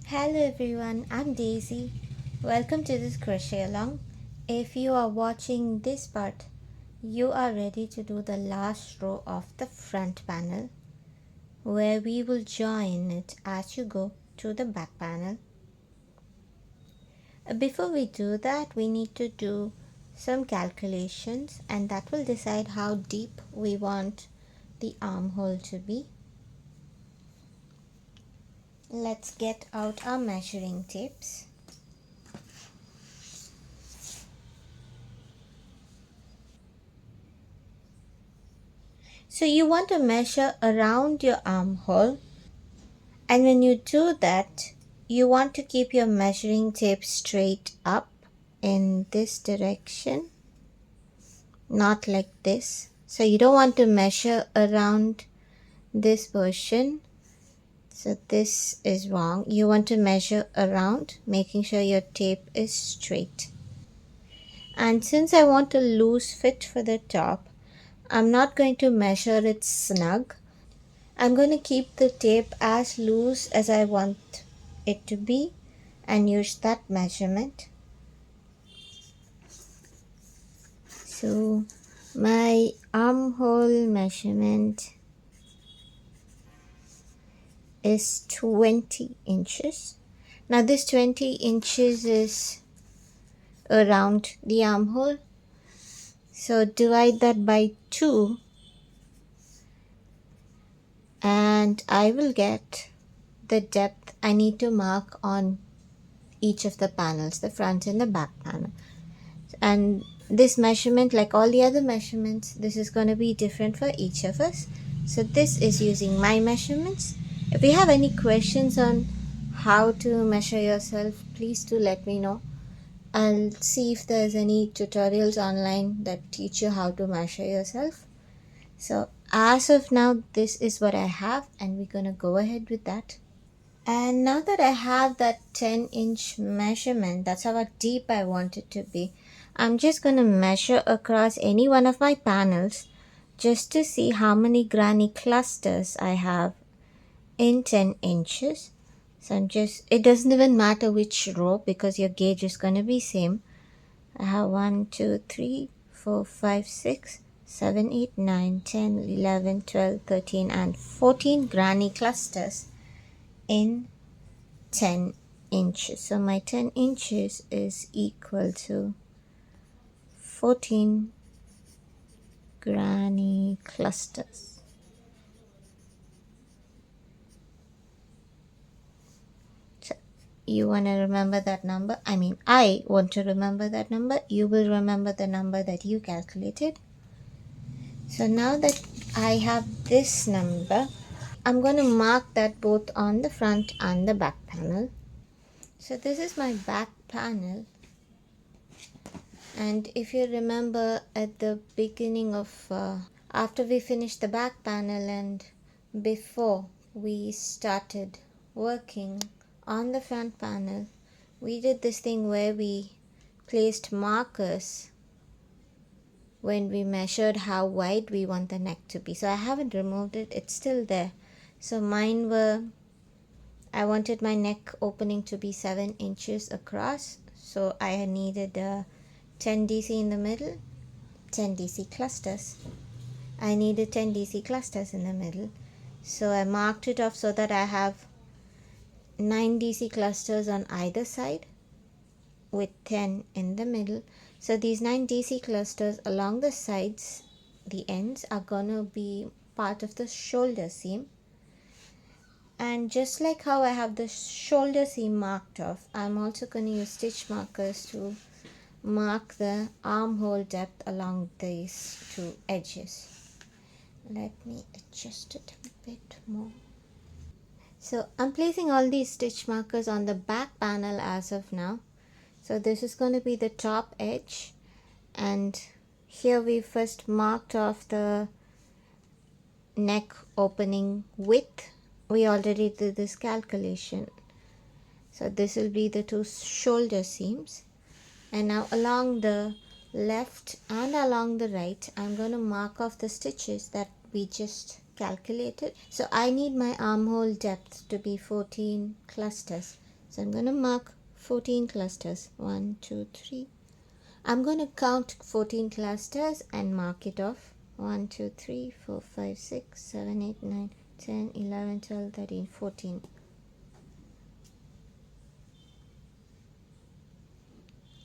Hello everyone, I'm Daisy. Welcome to this crochet along. If you are watching this part, you are ready to do the last row of the front panel where we will join it as you go to the back panel. Before we do that, we need to do some calculations and that will decide how deep we want the armhole to be. Let's get out our measuring tapes. So you want to measure around your armhole, and when you do that, you want to keep your measuring tape straight up in this direction, not like this. So you don't want to measure around this portion. So this is wrong. You want to measure around, making sure your tape is straight. And since I want a loose fit for the top, I'm not going to measure it snug. I'm going to keep the tape as loose as I want it to be and use that measurement. So my armhole measurement is 20 inches. Now this 20 inches is around the armhole. So divide that by 2 and I will get the depth I need to mark on each of the panels, the front and the back panel. And this measurement, like all the other measurements, this is going to be different for each of us. So this is using my measurements. If you have any questions on how to measure yourself, please do let me know. I'll see if there's any tutorials online that teach you how to measure yourself. So as of now, this is what I have and we're going to go ahead with that. And now that I have that 10-inch measurement, that's how deep I want it to be. I'm just going to measure across any one of my panels just to see how many granny clusters I have in 10 inches. So it doesn't even matter which row because your gauge is going to be same. I have 1, 2, 3, 4, 5, 6, 7, 8, 9, 10, 11, 12, 13 and 14 granny clusters in 10 inches. So my 10 inches is equal to 14 granny clusters. So you want to remember that number? I want to remember that number. You will remember the number that you calculated. So now that I have this number, I'm going to mark that both on the front and the back panel. So this is my back panel. And if you remember at the beginning of after we finished the back panel and before we started working on the front panel, we did this thing where we placed markers when we measured how wide we want the neck to be. So I haven't removed it, it's still there. So I wanted my neck opening to be 7 inches across, so I needed 10 DC in the middle, 10 DC clusters. I needed 10 DC clusters in the middle, so I marked it off so that I have 9 DC clusters on either side with 10 in the middle. So these 9 DC clusters along the sides, the ends, are gonna be part of the shoulder seam. And just like how I have the shoulder seam marked off, I'm also going to use stitch markers to mark the armhole depth along these two edges. Let me adjust it a bit more. So I'm placing all these stitch markers on the back panel as of now. So this is going to be the top edge, and here we first marked off the neck opening width. We already did this calculation. So this will be the two shoulder seams. And now along the left and along the right, I'm going to mark off the stitches that we just calculated. So I need my armhole depth to be 14 clusters. So I'm going to mark 14 clusters. 1, 2, 3. I'm going to count 14 clusters and mark it off. 1, 2, 3, 4, 5, 6, 7, 8, 9, 10, 11, 12, 13, 14.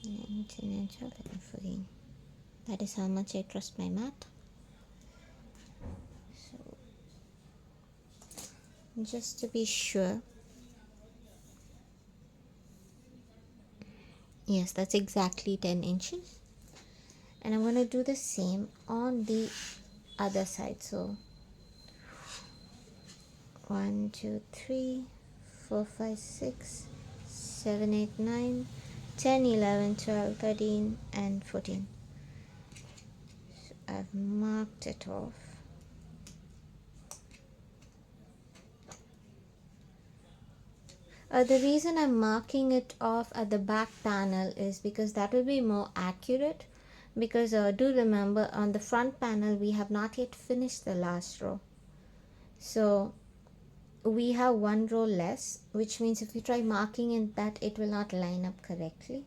9, 10, 11, 12, 13, 14. That is how much I trust my math. So, just to be sure. Yes, that's exactly 10 inches. And I'm going to do the same on the other side. So 1, 2, 3, 4, 5, 6, 7, 8, 9, 10, 11, 12, 13, and 14. So I've marked it off. The reason I'm marking it off at the back panel is because that will be more accurate, because do remember, on the front panel we have not yet finished the last row. So we have one row less, which means if we try marking in that, it will not line up correctly.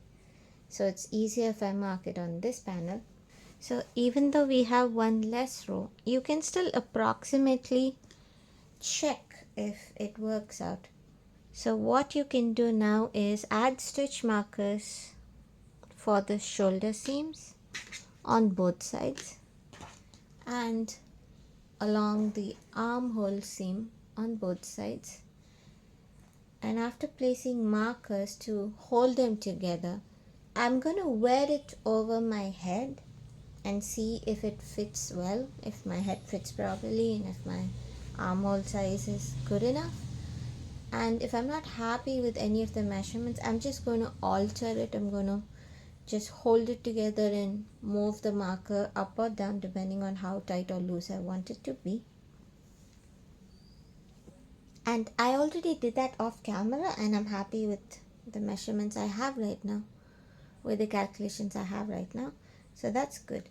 So it's easier if I mark it on this panel. So even though we have one less row, you can still approximately check if it works out. So what you can do now is add stitch markers for the shoulder seams on both sides and along the armhole seam on both sides. And after placing markers to hold them together, I'm going to wear it over my head and see if it fits well, if my head fits properly and if my armhole size is good enough. And if I'm not happy with any of the measurements, I'm just going to alter it. I'm going to just hold it together and move the marker up or down depending on how tight or loose I want it to be. And I already did that off camera and I'm happy with the measurements I have right now, with the calculations I have right now. So that's good.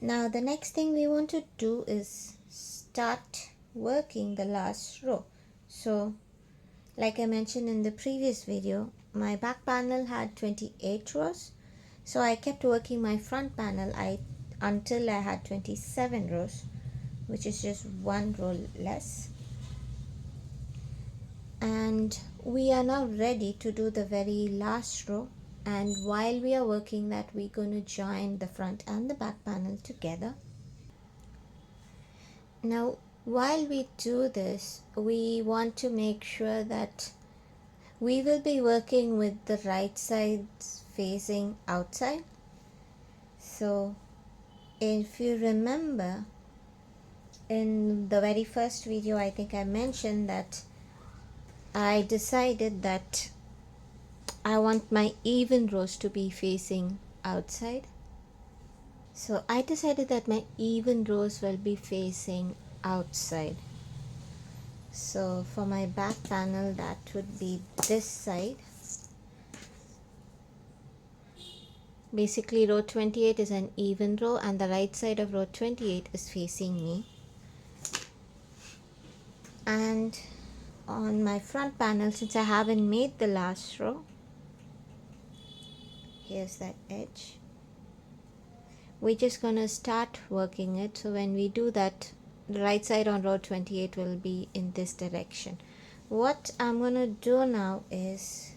Now the next thing we want to do is start working the last row. So like I mentioned in the previous video, my back panel had 28 rows. So I kept working my front panel until I had 27 rows, which is just one row less. And we are now ready to do the very last row. And while we are working that, we're going to join the front and the back panel together. Now while we do this, we want to make sure that we will be working with the right side facing outside. So if you remember, in the very first video, I think I mentioned that I decided that I want my even rows to be facing outside. So I decided that my even rows will be facing outside. So for my back panel, that would be this side. Basically row 28 is an even row and the right side of row 28 is facing me. And on my front panel, since I haven't made the last row, here's that edge. We're just gonna start working it. So when we do that, the right side on row 28 will be in this direction. What I'm gonna do now is,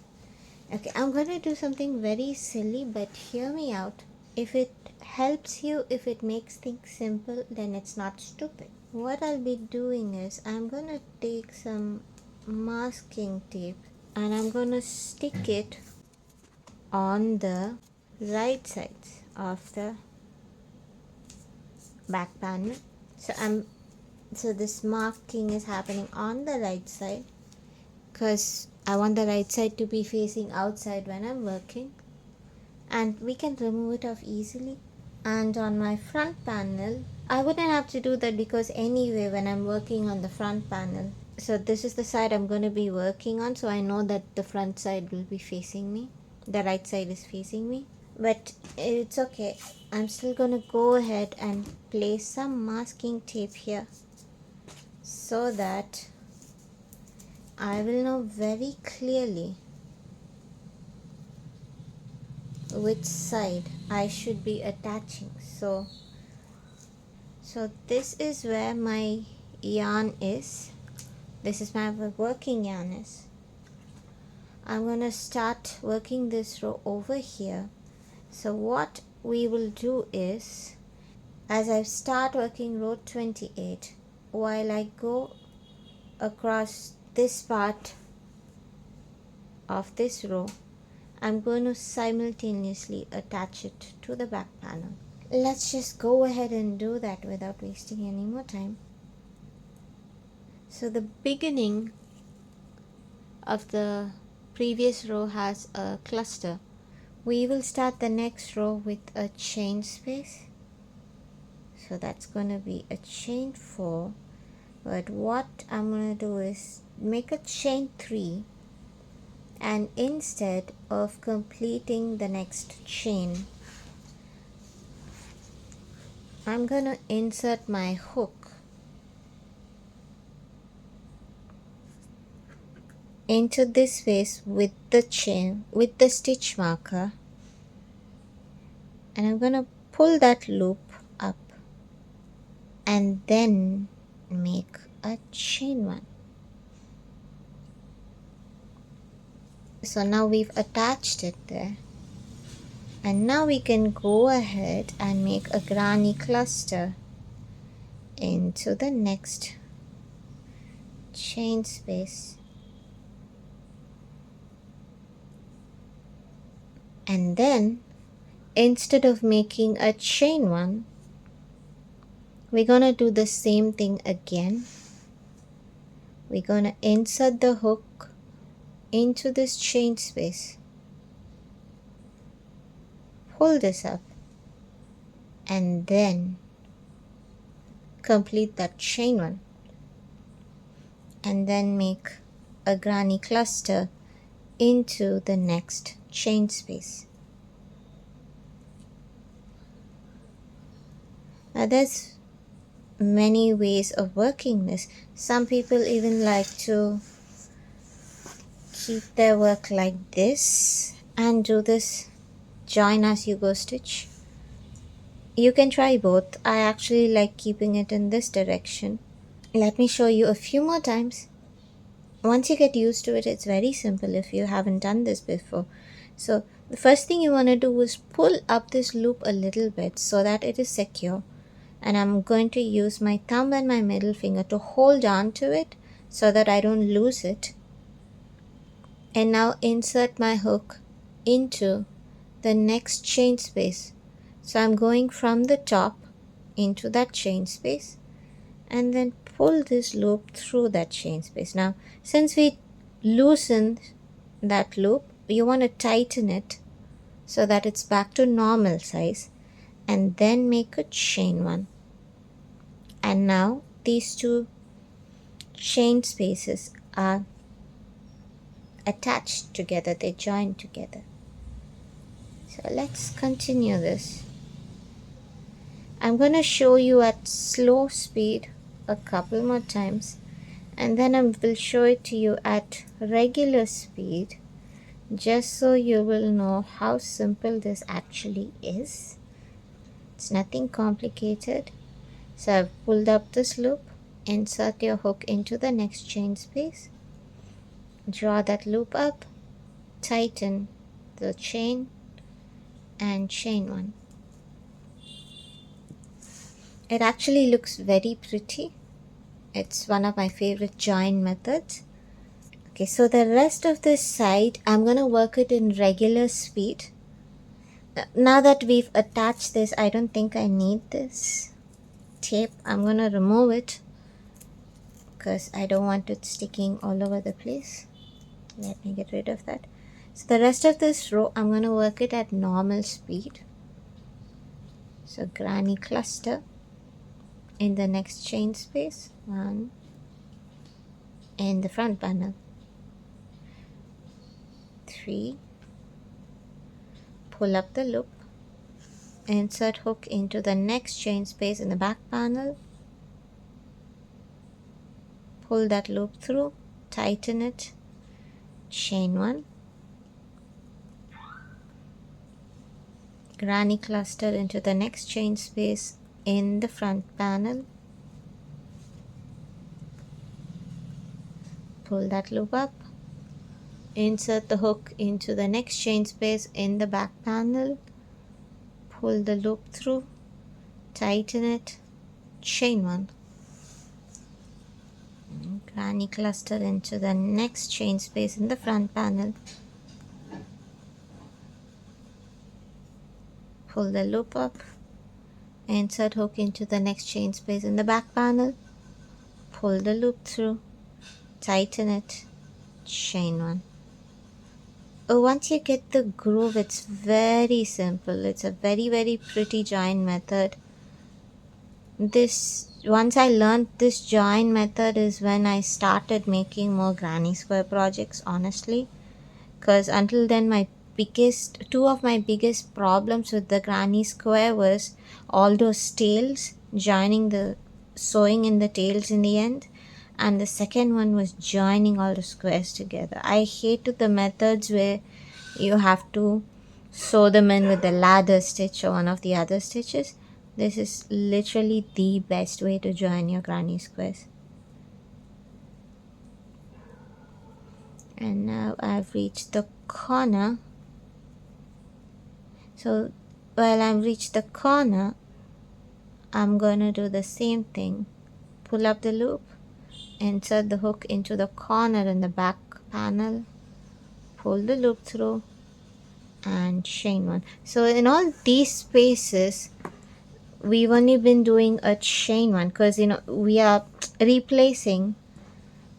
okay, I'm gonna do something very silly, but hear me out. If it helps you, if it makes things simple, then it's not stupid. What I'll be doing is I'm gonna take some masking tape and I'm gonna stick it on the right sides of the back panel. So this marking is happening on the right side because I want the right side to be facing outside when I'm working, and we can remove it off easily. And on my front panel, I wouldn't have to do that because anyway when I'm working on the front panel, so this is the side I'm going to be working on, so I know that the front side will be facing me, the right side is facing me. But it's okay, I'm still going to go ahead and place some masking tape here so that I will know very clearly which side I should be attaching. So this is where my yarn is. This is my working yarn is. I'm gonna start working this row over here. So what we will do is, as I start working row 28, while I go across this part of this row, I'm going to simultaneously attach it to the back panel. Let's just go ahead and do that without wasting any more time. So the beginning of the previous row has a cluster. We will start the next row with a chain space. So that's going to be a chain 4. But what I'm going to do is make a chain 3, and instead of completing the next chain, I'm going to insert my hook into this space with the chain, with the stitch marker, and I'm going to pull that loop up and then make a chain 1. So now we've attached it there, and now we can go ahead and make a granny cluster into the next chain space, and then instead of making a chain 1, we're gonna do the same thing again. We're gonna insert the hook into this chain space, pull this up, and then complete that chain 1, and then make a granny cluster into the next chain space. Now there's many ways of working this. Some people even like to keep their work like this and do this join as you go stitch. You can try both. I actually like keeping it in this direction. Let me show you a few more times. Once you get used to it, it's very simple if you haven't done this before. So the first thing you want to do is pull up this loop a little bit so that it is secure. And I'm going to use my thumb and my middle finger to hold on to it so that I don't lose it. And now insert my hook into the next chain space. So I'm going from the top into that chain space and then pull this loop through that chain space. Now since we loosened that loop, you want to tighten it so that it's back to normal size, and then make a chain 1. And now these two chain spaces are attached together, they join together. So let's continue this. I'm going to show you at slow speed a couple more times, and then I will show it to you at regular speed, just so you will know how simple this actually is. It's nothing complicated. So I've pulled up this loop, insert your hook into the next chain space, draw that loop up, tighten the chain, and chain 1. It actually looks very pretty. It's one of my favorite join methods. Okay, so the rest of this side, I'm going to work it in regular speed. Now that we've attached this, I don't think I need this tape. I'm going to remove it because I don't want it sticking all over the place. Let me get rid of that. So the rest of this row, I'm going to work it at normal speed. So granny cluster in the next chain space, 1 in the front panel, 3, pull up the loop, insert hook into the next chain space in the back panel, pull that loop through, tighten it, chain 1, granny cluster into the next chain space in the front panel, pull that loop up, insert the hook into the next chain space in the back panel, pull the loop through, tighten it, chain one, granny cluster into the next chain space in the front panel, pull the loop up, insert hook into the next chain space in the back panel, pull the loop through, tighten it, chain one. Once you get the groove, it's very simple. It's a very pretty join method. Once I learned this join method is when I started making more granny square projects, honestly, because until then two of my biggest problems with the granny square was all those tails, sewing in the tails in the end, and the second one was joining all the squares together. I hated the methods where you have to sew them in with the ladder stitch or one of the other stitches. This is literally the best way to join your granny squares. And now I've reached the corner. So while I've reached the corner, I'm gonna do the same thing. Pull up the loop, insert the hook into the corner in the back panel, pull the loop through, and chain one. So in all these spaces, we've only been doing a chain one because we are replacing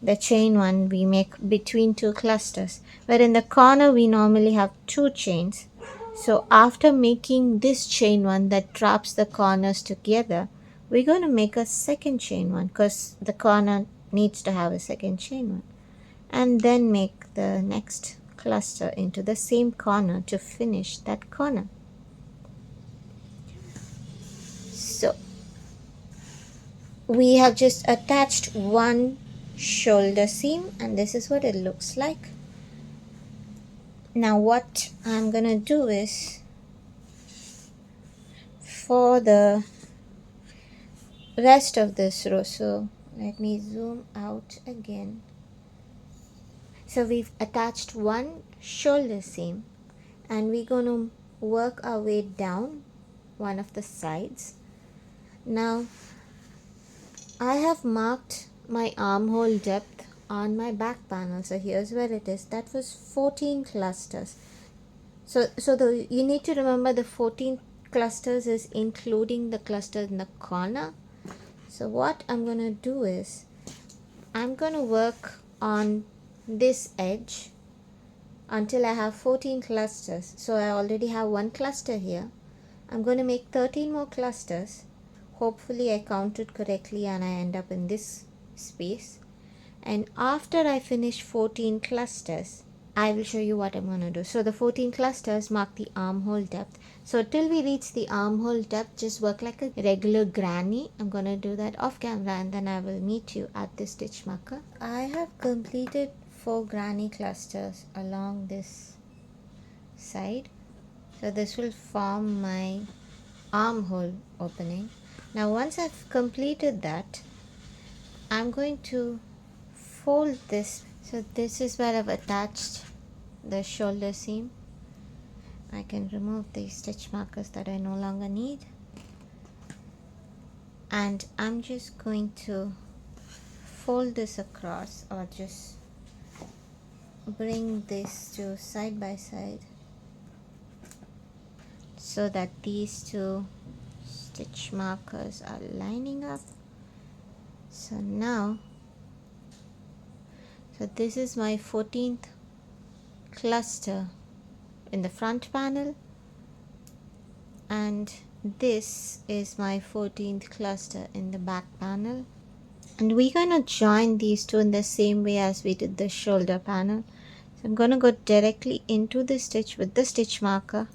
the chain one we make between two clusters, but in the corner we normally have two chains. So after making this chain one that traps the corners together, we're going to make a second chain one because the corner needs to have a second chain one, and then make the next cluster into the same corner to finish that corner. So we have just attached one shoulder seam, and this is what it looks like. Now what I'm gonna do is, for the rest of this row, so let me zoom out again. So we've attached one shoulder seam, and we're gonna work our way down one of the sides. Now I have marked my armhole depth on my back panel, so here's where it is. That was 14 clusters. So you need to remember the 14 clusters is including the cluster in the corner. So what I'm going to do is, I'm going to work on this edge until I have 14 clusters. So I already have one cluster here. I'm going to make 13 more clusters. Hopefully I counted correctly and I end up in this space. And after I finish 14 clusters, I will show you what I'm going to do. So the 14 clusters mark the armhole depth. So till we reach the armhole depth, just work like a regular granny. I'm going to do that off camera, and then I will meet you at the stitch marker. I have completed 4 granny clusters along this side. So this will form my armhole opening. Now once I've completed that, I'm going to fold this. So this is where I've attached the shoulder seam. I can remove the stitch markers that I no longer need, and I'm just going to fold this across, or just bring this to side by side so that these two stitch markers are lining up. So now, so this is my 14th cluster in the front panel, and this is my 14th cluster in the back panel, and we're going to join these two in the same way as we did the shoulder panel. So I'm going to go directly into the stitch with the stitch marker,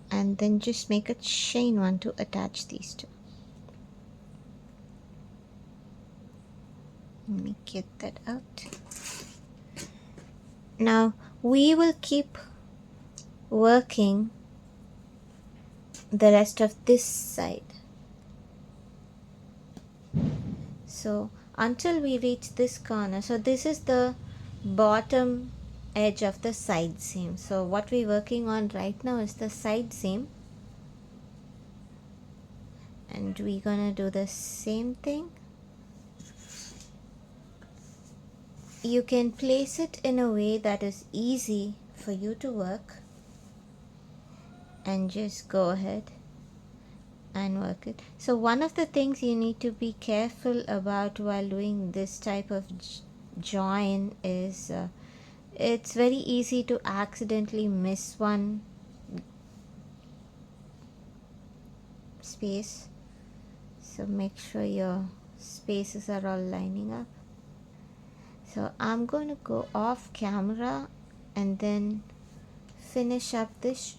and then just make a chain one to attach these two. Let me get that out. Now we will keep working the rest of this side. So until we reach this corner, so this is the bottom edge of the side seam. So what we're working on right now is the side seam, and we're gonna do the same thing. You can place it in a way that is easy for you to work, and just go ahead and work it. So one of the things you need to be careful about while doing this type of join is it's very easy to accidentally miss one space. So make sure your spaces are all lining up. So I'm going to go off camera and then finish up this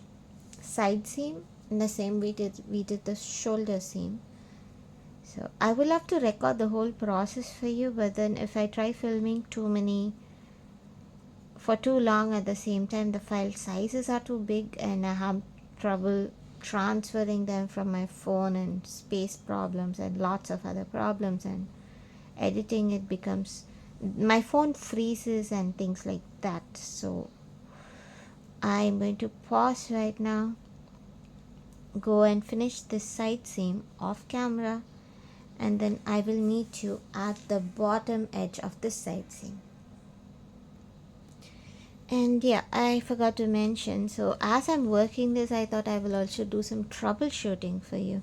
side seam in the same way we did the shoulder seam. So I will have to record the whole process for you, but then if I try filming for too long at the same time, the file sizes are too big and I have trouble transferring them from my phone, and space problems and lots of other problems, and editing it becomes, my phone freezes and things like that. So I'm going to pause right now, go and finish this side seam off camera, and then I will meet you at the bottom edge of the side seam. And yeah, I forgot to mention, so as I'm working this, I thought I will also do some troubleshooting for you.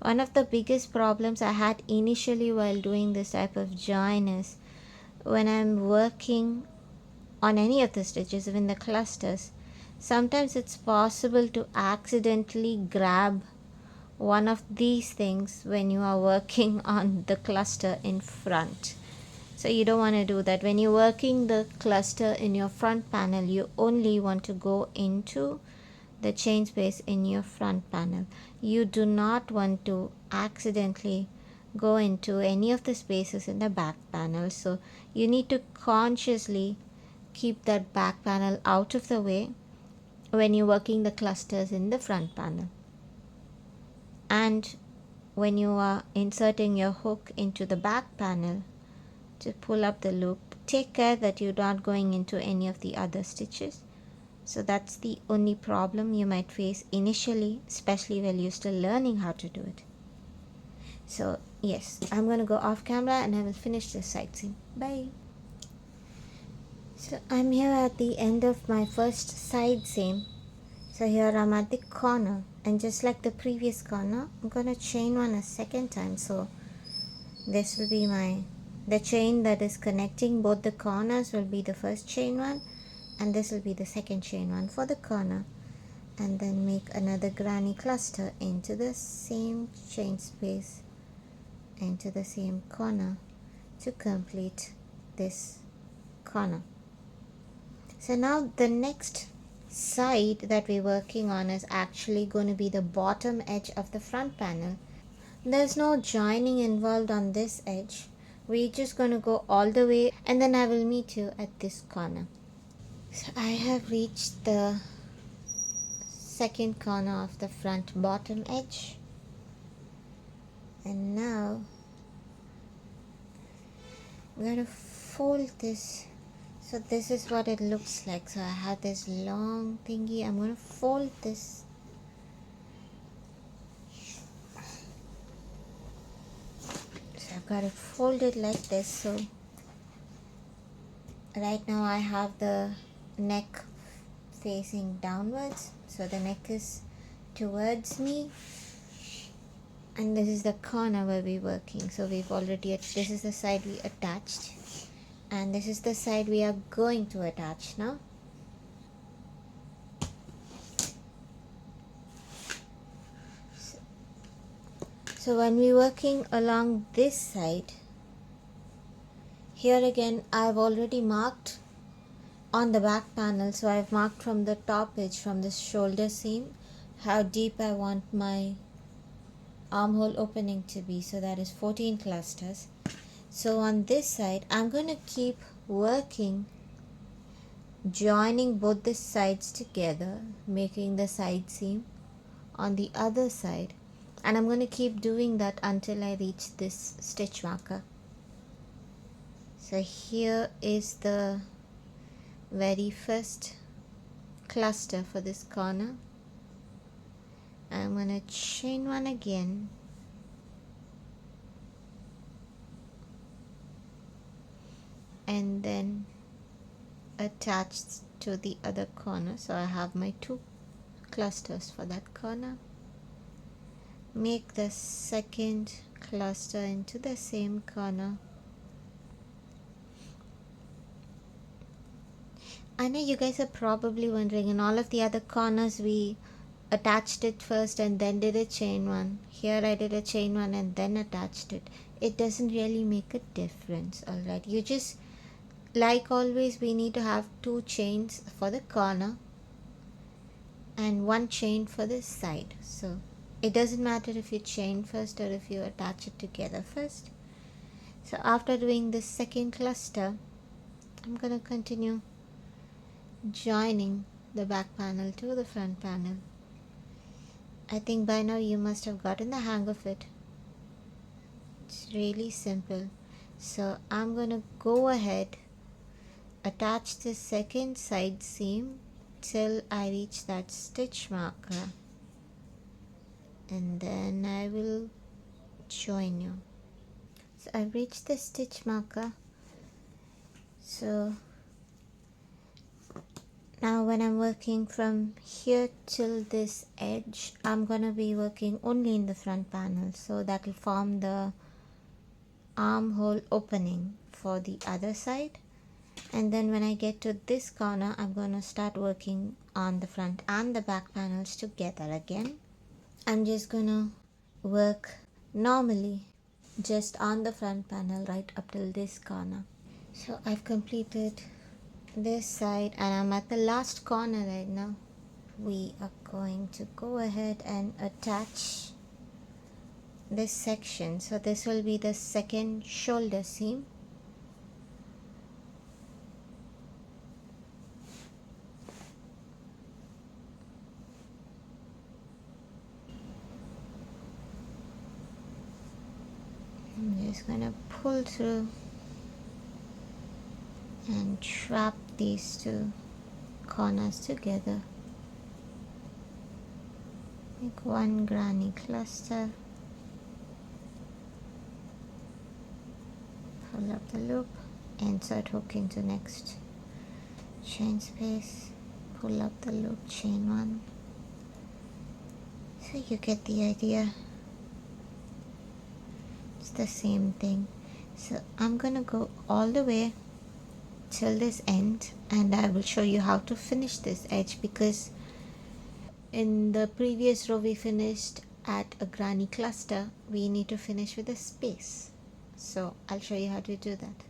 One of the biggest problems I had initially while doing this type of join is when I'm working on any of the stitches, even the clusters, sometimes it's possible to accidentally grab one of these things when you are working on the cluster in front. So you don't want to do that. When you're working the cluster in your front panel, you only want to go into the chain space in your front panel. You do not want to accidentally go into any of the spaces in the back panel. So you need to consciously keep that back panel out of the way when you're working the clusters in the front panel. And when you are inserting your hook into the back panel to pull up the loop, take care that you're not going into any of the other stitches. So that's the only problem you might face initially, especially while you're still learning how to do it. So yes, I'm going to go off camera and I will finish this side seam. Bye. So I'm here at the end of my first side seam. So here I'm at the corner, and just like the previous corner, I'm going to chain one a second time. So this will be the chain that is connecting both the corners will be the first chain one, and this will be the second chain one for the corner, and then make another granny cluster into the same chain space into the same corner to complete this corner. So now the next side that we're working on is actually going to be the bottom edge of the front panel. There's no joining involved on this edge. We're just going to go all the way, and then I will meet you at this corner. So I have reached the second corner of the front bottom edge, and now I'm going to fold this. So this is what it looks like. So I have this long thingy. I'm going to fold this. So I've got to fold it like this. So right now I have the neck facing downwards. So the neck is towards me. And this is the corner where we're working. So we've already, this is the side we attached. And this is the side we are going to attach now. So when we're working along this side, here again I've already marked on the back panel. So I've marked from the top edge, from this shoulder seam, how deep I want my armhole opening to be. So that is 14 clusters. So on this side, I'm going to keep working joining both the sides together, making the side seam on the other side, and I'm going to keep doing that until I reach this stitch marker. So here is the very first cluster for this corner. I'm going to chain one again, and then attach to the other corner. So I have my two clusters for that corner. Make the second cluster into the same corner. I know you guys are probably wondering, in all of the other corners we attached it first and then did a chain one. Here I did a chain one and then attached it. It doesn't really make a difference. Alright, you just, like always, we need to have two chains for the corner and one chain for this side. So it doesn't matter if you chain first or if you attach it together first. So after doing this second cluster, I'm going to continue joining the back panel to the front panel. I think by now you must have gotten the hang of it. It's really simple. So I'm going to go ahead, attach the second side seam till I reach that stitch marker, and then I will join you. So I've reached the stitch marker. So now when I'm working from here till this edge, I'm gonna be working only in the front panel, so that will form the armhole opening for the other side. And then when I get to this corner, I'm gonna start working on the front and the back panels together again. I'm just gonna work normally just on the front panel right up till this corner. So I've completed this side and I'm at the last corner right now. We are going to go ahead and attach this section. So this will be the second shoulder seam. I'm just going to pull through and trap these two corners together. Make one granny cluster, pull up the loop, insert hook into next chain space, pull up the loop, chain one. So you get the idea. It's the same thing. So I'm gonna go all the way till this end and I will show you how to finish this edge, because in the previous row we finished at a granny cluster. We need to finish with a space, so I'll show you how to do that.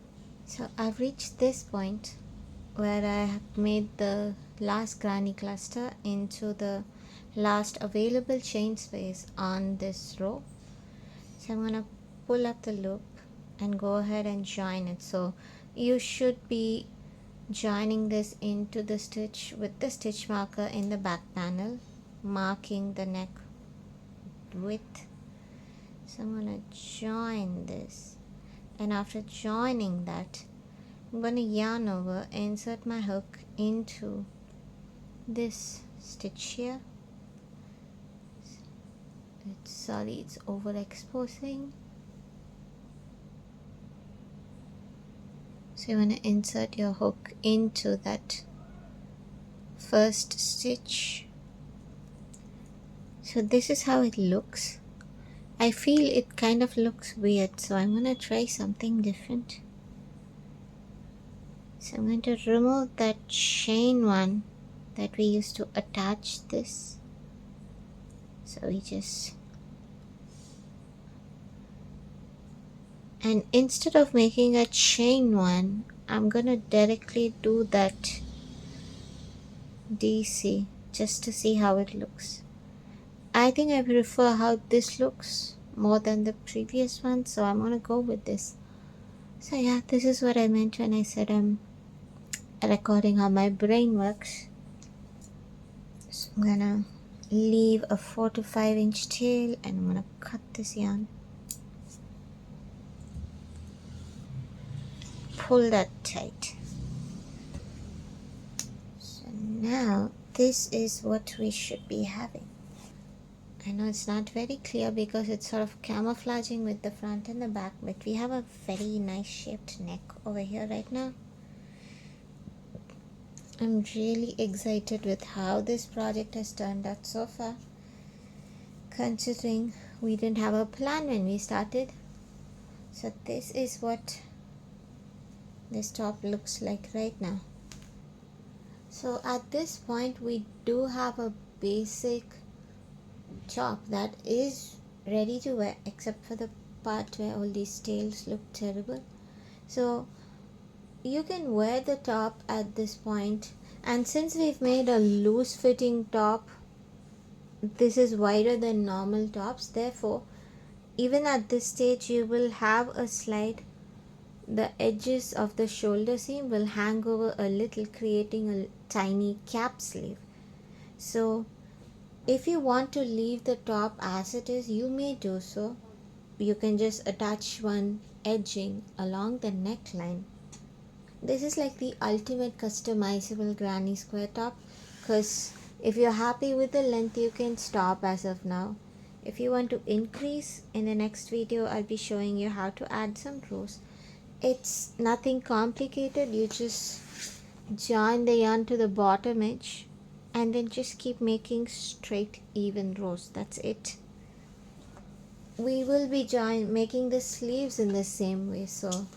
So I've reached this point where I have made the last granny cluster into the last available chain space on this row. So I'm gonna pull up the loop and go ahead and join it. So you should be joining this into the stitch with the stitch marker in the back panel, marking the neck width. So I'm going to join this, and after joining that, I'm going to yarn over, insert my hook into this stitch here. It's overexposing. So you want to insert your hook into that first stitch. So this is how it looks. I feel it kind of looks weird, so I'm going to try something different. So I'm going to remove that chain one that we used to attach this. So we just, and instead of making a chain one, I'm gonna directly do that DC just to see how it looks. I think I prefer how this looks more than the previous one, so I'm gonna go with this. So yeah, this is what I meant when I said I'm recording how my brain works. So I'm gonna leave a 4 to 5 inch tail and I'm gonna cut this yarn. Pull that tight. So now this is what we should be having. I know it's not very clear because it's sort of camouflaging with the front and the back, but we have a very nice shaped neck over here right now. I'm really excited with how this project has turned out so far, considering we didn't have a plan when we started. So this is what this top looks like right now. So at this point we do have a basic top that is ready to wear, except for the part where all these tails look terrible. So you can wear the top at this point, and since we've made a loose fitting top, this is wider than normal tops, therefore even at this stage you will have a slide. The edges of the shoulder seam will hang over a little, creating a tiny cap sleeve. So if you want to leave the top as it is, you may do so. You can just attach one edging along the neckline. This is like the ultimate customizable granny square top, because if you're happy with the length, you can stop as of now. If you want to increase, in the next video I'll be showing you how to add some rows. It's nothing complicated. You just join the yarn to the bottom edge and then just keep making straight even rows. That's it. We will be making the sleeves in the same way. So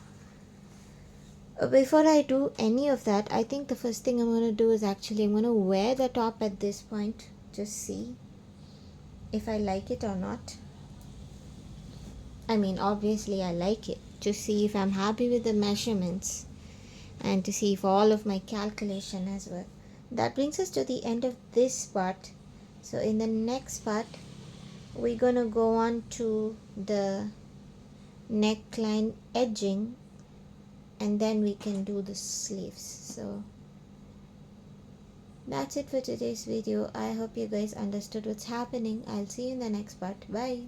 before I do any of that, I think the first thing I'm going to do is I'm going to wear the top at this point. Just see if I like it or not. I mean, obviously I like it. To see if I'm happy with the measurements and to see if all of my calculation has worked. That brings us to the end of this part. So in the next part, we're going to go on to the neckline edging, and then we can do the sleeves. So that's it for today's video. I hope you guys understood what's happening. I'll see you in the next part. Bye.